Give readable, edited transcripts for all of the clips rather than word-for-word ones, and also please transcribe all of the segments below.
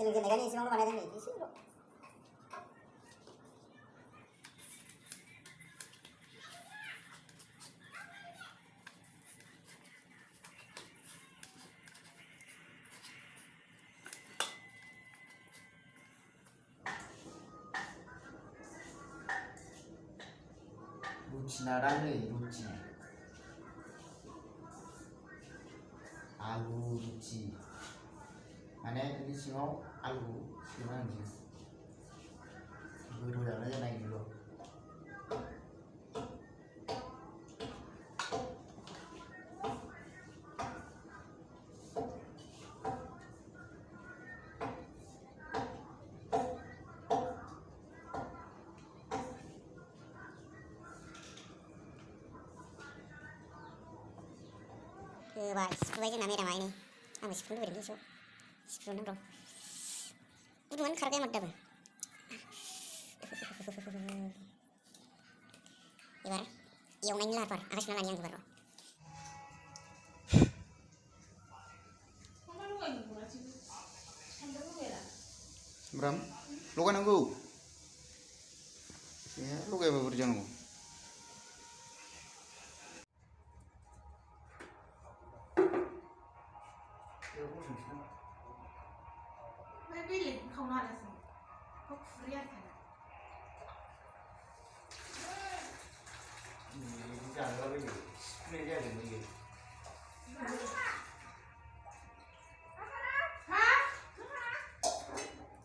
Selingkuh megani isi mau mana nih isi lo. Luci narang luci. Alu luci. Mana di sini alu gimana sih? Guru yang aja naik dulu. Và 10 nam era ini. Ame 10 berarti so. 10 nam dong. Udah kan karga mata ba. Ibar. Yung main lapar, akas na lang yang ibar. Bram, lu kan aku. Ya, lu kayak apa berjalan? không nói là gì không free thật hả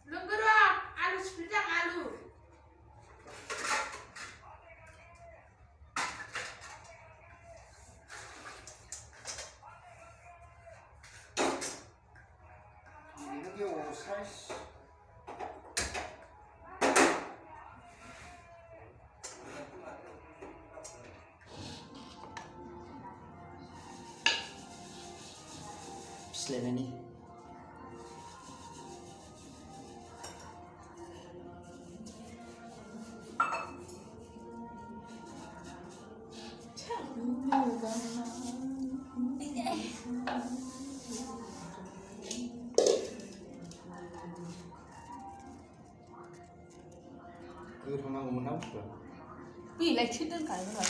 đừng có đó alu seperti alu Selain ini, cứ thằng nào cũng muốn nấu rồi. vì lại chưa đơn cả rồi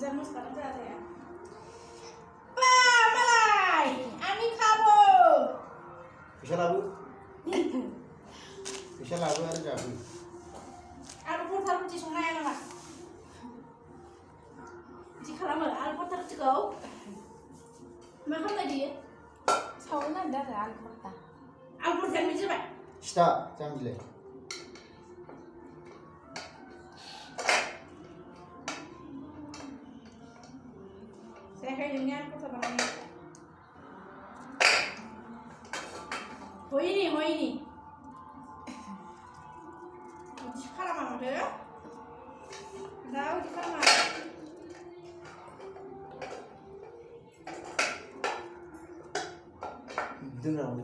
Jangan sekarang saja ya. Malai, Ami kamu. Bisa lalu? Bisa lalu ada jadi. Aku pun taruh di sungai nama. Jika lama, aku pun taruh cikau. Makan tadi ya. Sauna ada aku pun tak. Aku pun kan macam apa? Start, jangan jelek. Saya kayaknya aku sama ini. Hoi ini. Sekarang mana deh? Tahu sekarang mana? Dengar apa?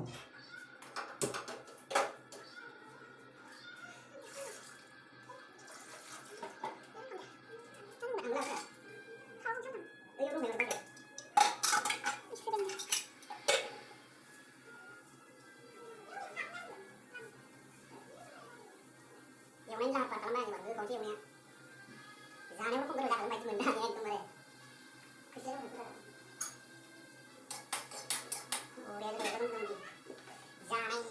Yung main lapar kalau main baru kau tiup ni. Jangan lupa kau dah main cuma dah yang tu mereka. Kesian betul. Oh dia tu teman-teman. Jangan main.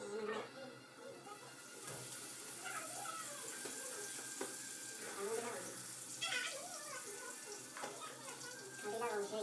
Nanti dah lagi.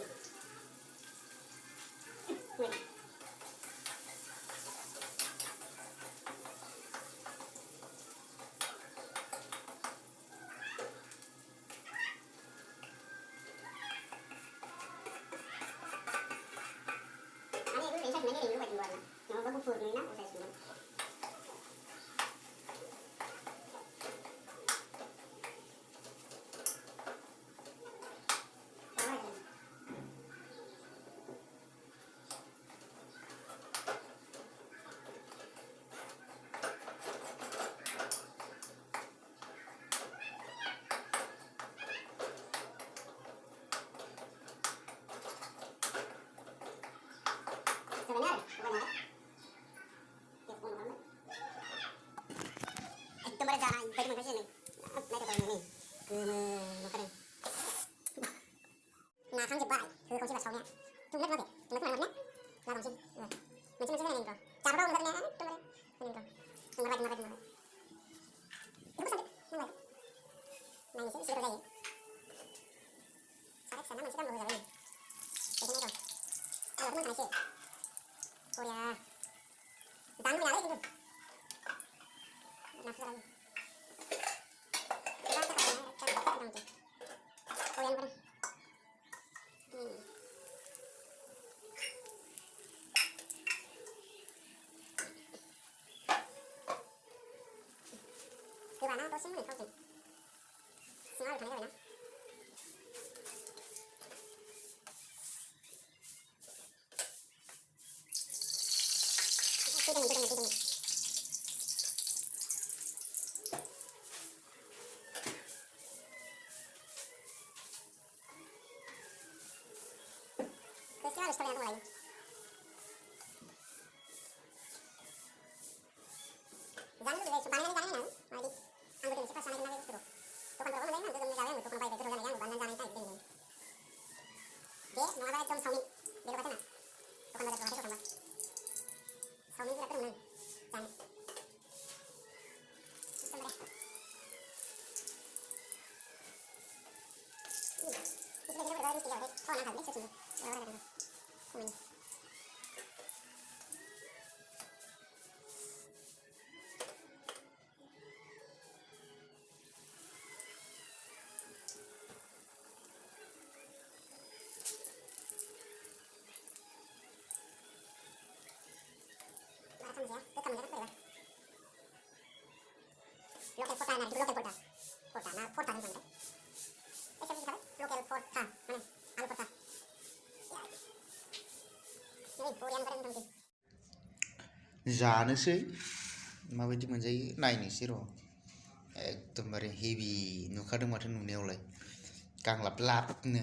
뭐 그런 나 강제 바이 그 공시가 처음에 좀 그래 좀 그만 거네 나 공시 먼저 하는 거 잡으러 오는 거네 좀 그래 하는 거 좀 말아 이거 무슨 나 이제 시로 가야 잘했어 나만 시간 먹으자 그래 대신해서 얼마나 다시 우리야 난 그냥 알아 지금 나 사람 그 하나 또 신문을 펴지 신화를 다니고 있나? 뚜둥이 그 신화를 시켜야 하는 거야 zanno dove su banana ganana no vedi anche che si passa una che dopo quando uno vende non mi dopo vai vedere la banana ganana tai bene beh non aveva già un saumi vedo patena dopo quando devo fare cosa saumi di per un zan sembra si vede guardare di spiegare oh una calma ci guarda come ya, kita mendarat apa ya? Local porta, nah, itu local porta. Porta, nah, porta kan kan? Siapa sih local porta, mana? Alu porta. Ya. Ini Korean keren nanti. जानोसै माबायदि मोनजायो नायनोसै र' एकदमबारे heavy नुखादों माथो नुनायावलाय गांलाब लाबनो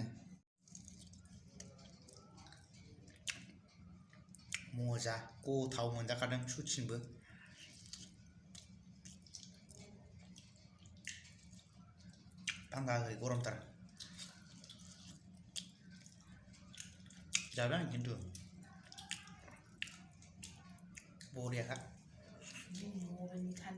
मजा गथाव मोनजाखादों सुथिंबो बांगाखै गरमथार जाबाय आं खिन्थु बरियाखा